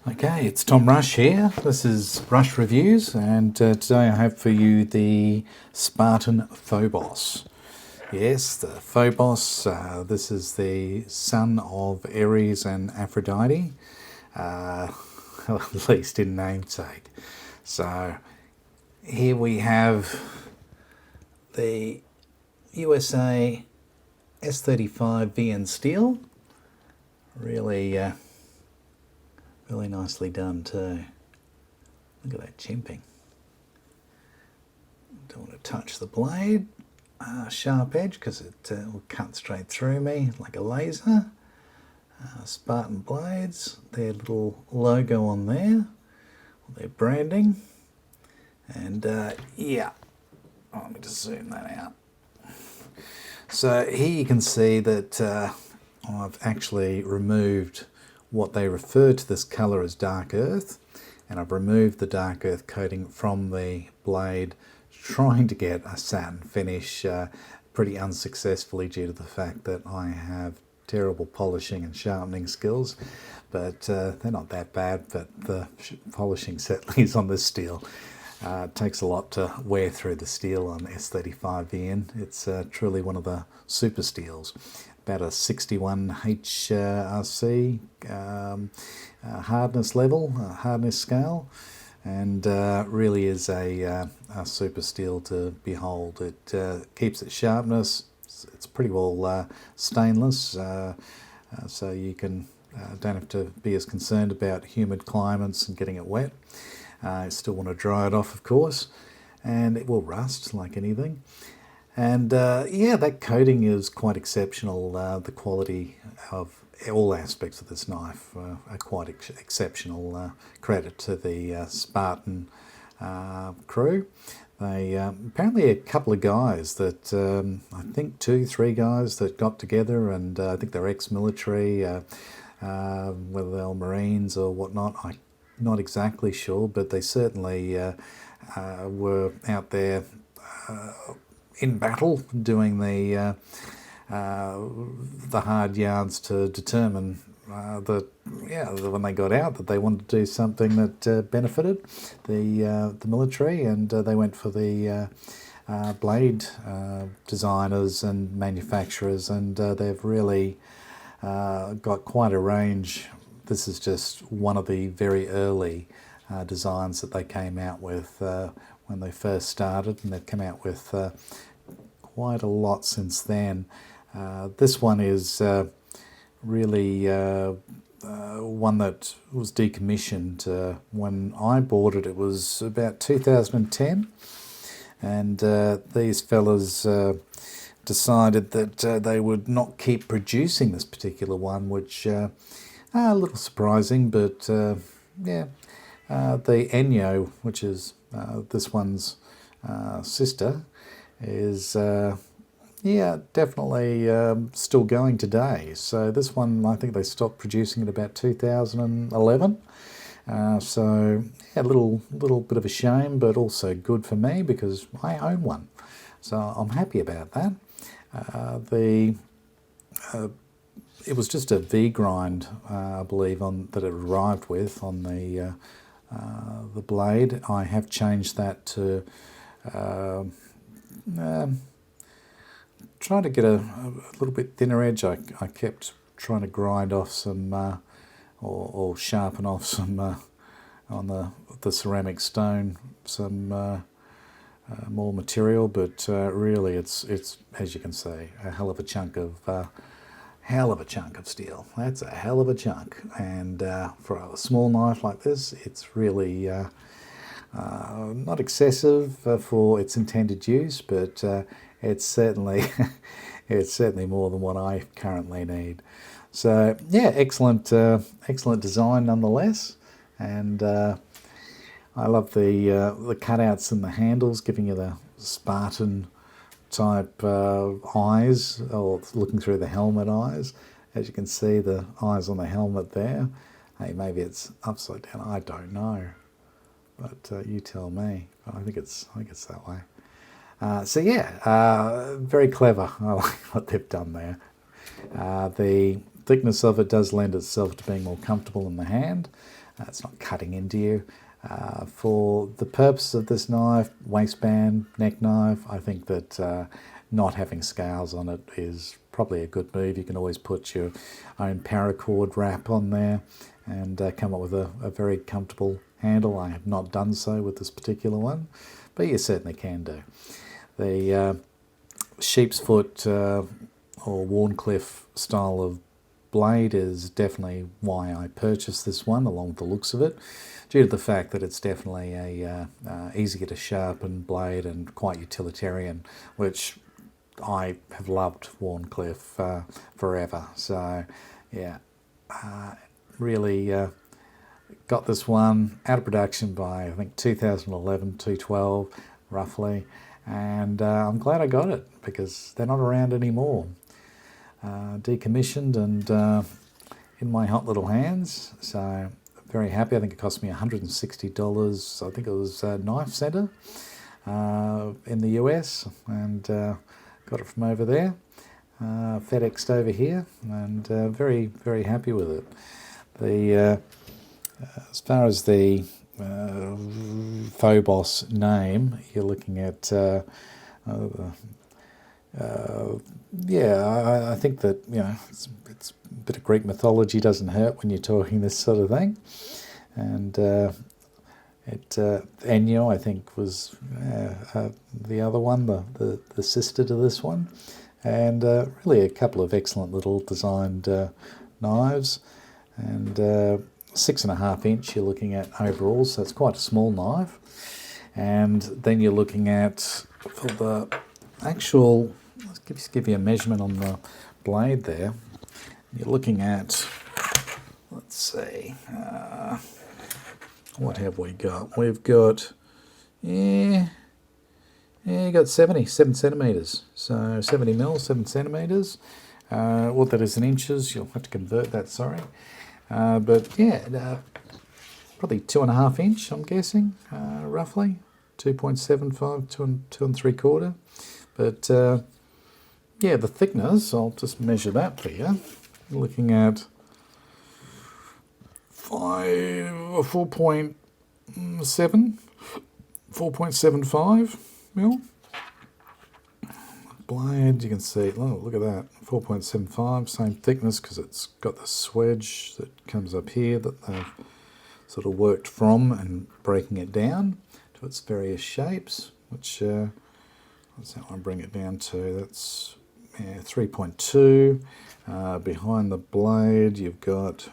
Okay, it's Tom Rush here. This is Rush Reviews, and today I have for you the Spartan Phobos. Yes, the Phobos, this is the son of Ares and Aphrodite, at least in namesake. So here we have the USA S35 VN Steel. Really nicely done too. Look at that chimping. Don't want to touch the blade. Sharp edge because it will cut straight through me like a laser. Spartan blades, their little logo on there, their branding. And yeah, let me just zoom that out. So here you can see that I've actually removed what they refer to this colour as dark earth, and I've removed the dark earth coating from the blade, trying to get a satin finish, pretty unsuccessfully due to the fact that I have terrible polishing and sharpening skills, but they're not that bad, but the polishing certainly is on this steel. It takes a lot to wear through the steel on S35VN. It's truly one of the super steels. About a 61 HRC hardness level, hardness scale, and really is a super steel to behold. It keeps its sharpness. It's pretty well stainless, so you can don't have to be as concerned about humid climates and getting it wet. You still want to dry it off, of course, and it will rust like anything. And yeah, that coating is quite exceptional. The quality of all aspects of this knife are quite exceptional. Credit to the Spartan crew. They apparently a couple of guys that I think 2-3 guys that got together, and I think they're ex-military, whether they're Marines or whatnot. I'm not exactly sure, but they certainly were out there in battle, doing the hard yards to determine that when they got out that they wanted to do something that benefited the military, and they went for the blade designers and manufacturers, and they've really got quite a range. This is just one of the very early designs that they came out with when they first started, and they've come out with quite a lot since then. This one is really one that was decommissioned. When I bought it, it was about 2010, and these fellas decided that they would not keep producing this particular one, which a little surprising, but yeah. The Enyo, which is this one's sister, is yeah, definitely still going today. So this one, I think they stopped producing it about 2011. So yeah, a little bit of a shame, but also good for me because I own one. So I'm happy about that. It was just a V grind, I believe, that it arrived with on the blade. I have changed that to try to get a little bit thinner edge. I kept trying to grind off some or sharpen off some on the ceramic stone, some more material, but really it's as you can see, a hell of a chunk of steel. That's a hell of a chunk, and for a small knife like this, it's really not excessive for its intended use, but it's certainly more than what I currently need. So yeah, excellent design nonetheless, and I love the cutouts in the handles, giving you the Spartan type eyes, or looking through the helmet eyes. As you can see, the eyes on the helmet there. Hey, maybe it's upside down. I don't know, but you tell me. I think it's that way. So yeah, very clever. I like what they've done there. The thickness of it does lend itself to being more comfortable in the hand. It's not cutting into you. For the purpose of this knife, waistband, neck knife, I think that not having scales on it is probably a good move. You can always put your own paracord wrap on there and come up with a very comfortable handle. I have not done so with this particular one, but you certainly can do. The sheep's foot or Wharncliffe style of blade is definitely why I purchased this one, along with the looks of it, due to the fact that it's definitely a easier to sharpen blade and quite utilitarian, which I have loved Wharncliffe forever. So yeah, really got this one out of production by I think 2011, 2012 roughly, and I'm glad I got it because they're not around anymore. Decommissioned and in my hot little hands, so very happy. I think it cost me $160. I think it was Knife Center in the US, and got it from over there, FedExed over here, and very, very happy with it. The as far as the Phobos name, you're looking at yeah, I think that, you know, it's a bit of Greek mythology doesn't hurt when you're talking this sort of thing. And Enyo, I think, was the other one, the sister to this one. And really a couple of excellent little designed knives. And 6.5 inch you're looking at overall, so it's quite a small knife. And then you're looking at, for the actual, let's give you a measurement on the blade there. You're looking at, let's see, what have we got? We've got, you got 7 centimetres. So 70 mils, 7 centimetres. What that is in inches, you'll have to convert that, sorry. But yeah, probably 2.5 inch, I'm guessing, roughly. 2.75, 2.75. But yeah, the thickness, I'll just measure that for you. You're looking at 4.75 mil. Blade, you can see, oh, look at that, 4.75, same thickness because it's got the swedge that comes up here that they've sort of worked from and breaking it down to its various shapes, which, what's that one bring it down to? That's 3.2. Behind the blade, you've got,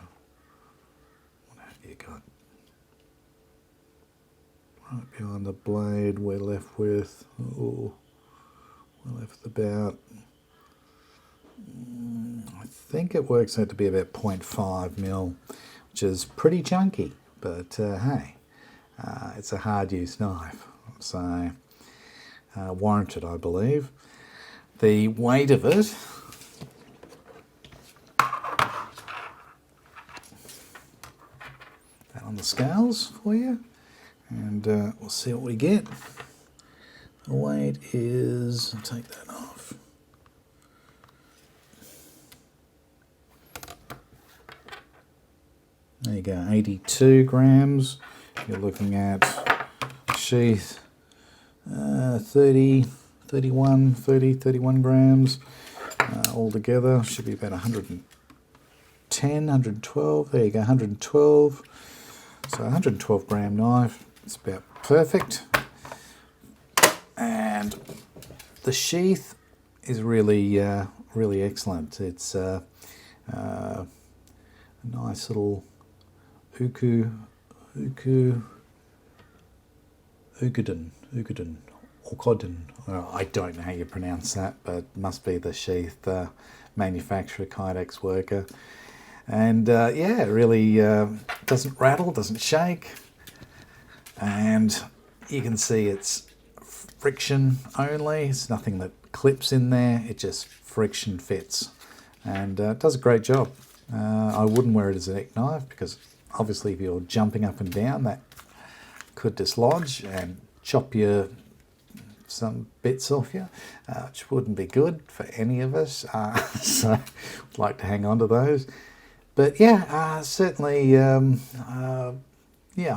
what have you got? Right behind the blade, we're left with, about, I think it works out to be about 0.5 mil, which is pretty chunky, but hey, it's a hard use knife, so warranted, I believe. The weight of it, that on the scales for you, and we'll see what we get. The weight is, I'll take that off. There you go, 82 grams. You're looking at sheath 31 grams altogether. Should be about 112. There you go, 112. So 112 gram knife. It's about perfect. And the sheath is really, really excellent. It's a nice little Ukuden, I don't know how you pronounce that, but must be the sheath manufacturer, Kydex worker. And yeah, it really doesn't rattle, doesn't shake. And you can see it's friction only. It's nothing that clips in there. It just friction fits. And it does a great job. I wouldn't wear it as a neck knife because obviously if you're jumping up and down, that could dislodge and chop some bits off you, which wouldn't be good for any of us. So I'd like to hang on to those. But yeah, certainly, yeah,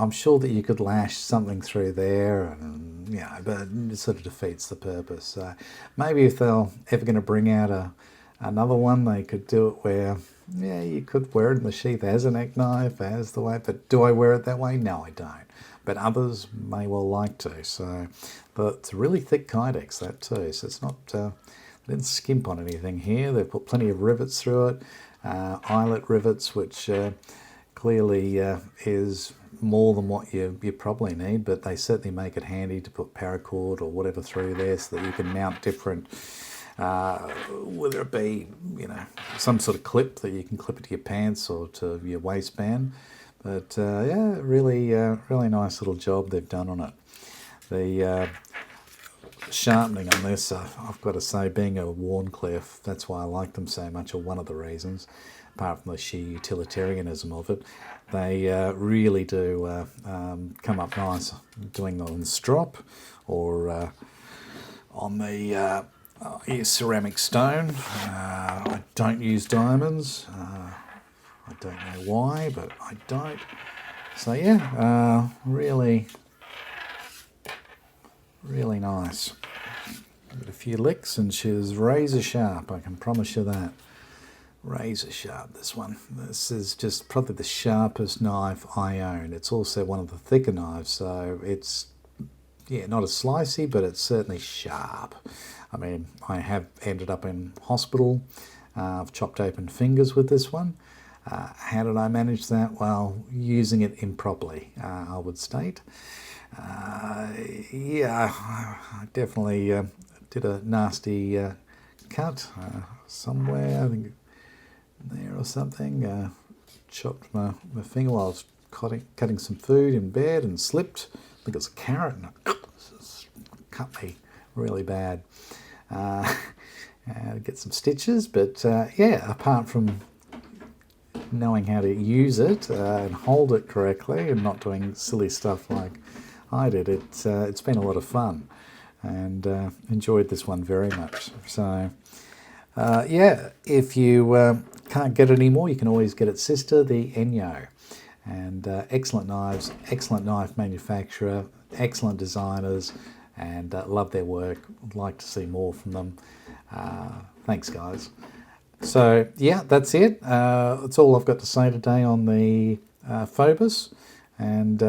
I'm sure that you could lash something through there, and yeah, but it sort of defeats the purpose. So maybe if they're ever going to bring out another one, they could do it where, yeah, you could wear it in the sheath as a neck knife, as the way. But do I wear it that way? No, I don't. But others may well like to. So, but it's a really thick Kydex, that too. So it's not. They didn't skimp on anything here. They've put plenty of rivets through it, eyelet rivets, which clearly is more than what you probably need, but they certainly make it handy to put paracord or whatever through there so that you can mount different, whether it be, you know, some sort of clip that you can clip it to your pants or to your waistband. But yeah, really, really nice little job they've done on it. The sharpening on this, I've got to say, being a Wharncliffe, that's why I like them so much, or one of the reasons, apart from the sheer utilitarianism of it. They really do come up nice doing them on strop or on the ceramic stone. I don't use diamonds. I don't know why, but I don't. So yeah, really, really nice. Got a few licks and she's razor sharp, I can promise you that. Razor sharp, this one. This is just probably the sharpest knife I own. It's also one of the thicker knives, so it's, yeah, not as slicey, but it's certainly sharp. I mean, I have ended up in hospital. I've chopped open fingers with this one. How did I manage that? Well, using it improperly, I would state. Yeah, I definitely did a nasty cut somewhere, I think there or something. Chopped my finger while I was cutting some food in bed and slipped. I think it was a carrot and it cut me really bad. Get some stitches, but yeah, apart from knowing how to use it and hold it correctly and not doing silly stuff like I did, it's been a lot of fun and enjoyed this one very much. So yeah, if you can't get it anymore, you can always get its sister, the Enyo. And excellent knives, excellent knife manufacturer, excellent designers, and love their work. Would like to see more from them. Thanks, guys. So yeah, that's it. That's all I've got to say today on the Phobos. And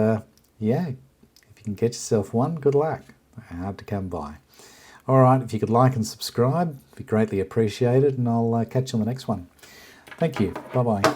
yeah, if you can get yourself one, good luck. They're hard to come by. All right, if you could like and subscribe, it'd be greatly appreciated, and I'll catch you on the next one. Thank you. Bye-bye.